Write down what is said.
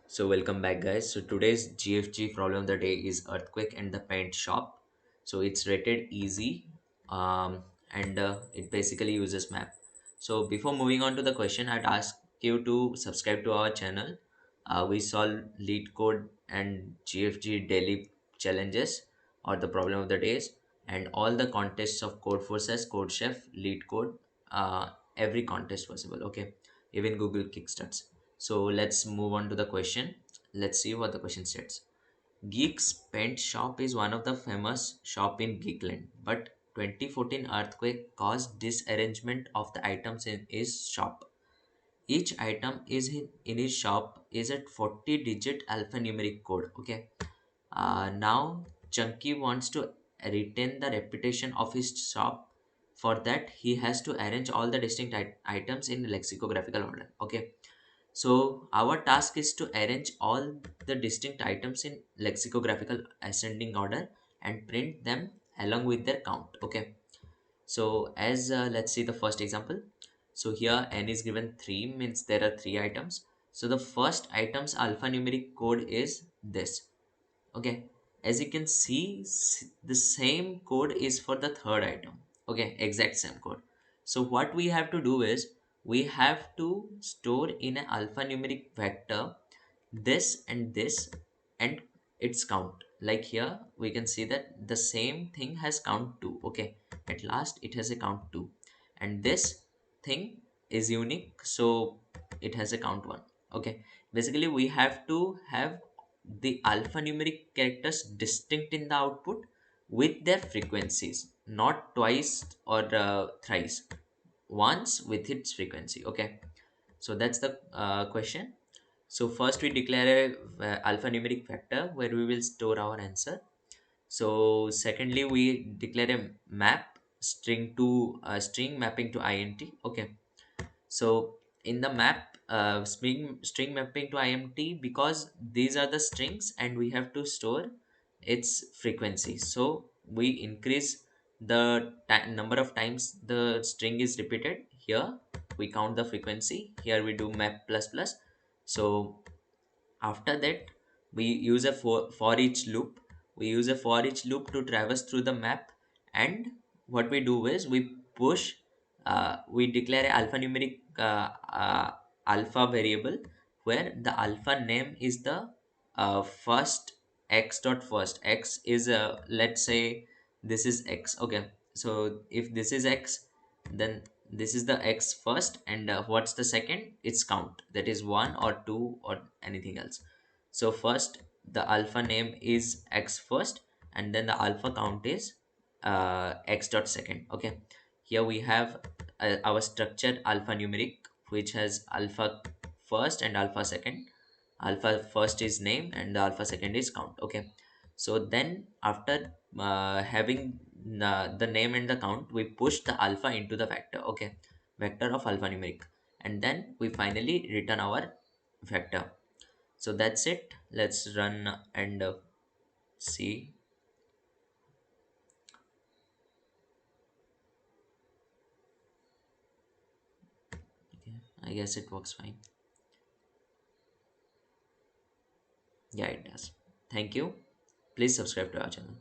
So welcome back guys. So today's GFG problem of the day is earthquake and the paint shop. So it's rated easy and it basically uses map. So before moving on to the question, I'd ask you to subscribe to our channel. We solve lead code and GFG daily challenges or the problem of the days and all the contests of code forces, code chef, lead code, every contest possible. Okay, even Google Kickstarts. So let's move on to the question. Let's see what the question states. Geek's Paint Shop is one of the famous shop in Geekland, but 2014 earthquake caused disarrangement of the items in his shop. Each item is in his shop is at 40-digit alphanumeric code. Okay. Now Chunky wants to retain the reputation of his shop. For that, he has to arrange all the distinct items in lexicographical order. Okay, so our task is to arrange all the distinct items in lexicographical ascending order and print them along with their count. Okay. So as let's see the first example. So here n is given 3 means there are 3 items. So the first item's alphanumeric code is this. Okay. As you can see, the same code is for the third item. Okay, exact same code. So what we have to do is we have to store in an alphanumeric vector this and its count. Like here we can see that the same thing has count 2. Okay, at last it has a count 2 and this thing is unique, so it has a count 1. Okay, basically we have to have the alphanumeric characters distinct in the output with their frequencies, not twice or thrice, once with its frequency. Okay, so that's the question. So first we declare a alphanumeric vector where we will store our answer. So secondly we declare a map string mapping to int. Okay, so in the map string mapping to imt, because these are the strings and we have to store its frequency, so we increase the number of times the string is repeated. Here we count the frequency, here we do map plus plus. So after that we use a for each loop. We use a for each loop to traverse through the map, and what we do is we push we declare a alphanumeric alpha variable where the alpha name is the first x dot first. X is let's say this is x. Okay, so if this is x, then this is the x first, and what's the second? It's count, that is 1 or 2 or anything else. So first the alpha name is x first, and then the alpha count is x dot second. Okay, here we have our structured alphanumeric, which has alpha first and alpha second. Alpha first is name and the alpha second is count. Okay, so then after having the name and the count, we push the alpha into the vector. Okay, vector of alphanumeric, and then we finally return our vector. So that's it. Let's run and see. Okay, I guess it works fine. Yeah, it does. Thank you. Please subscribe to our channel.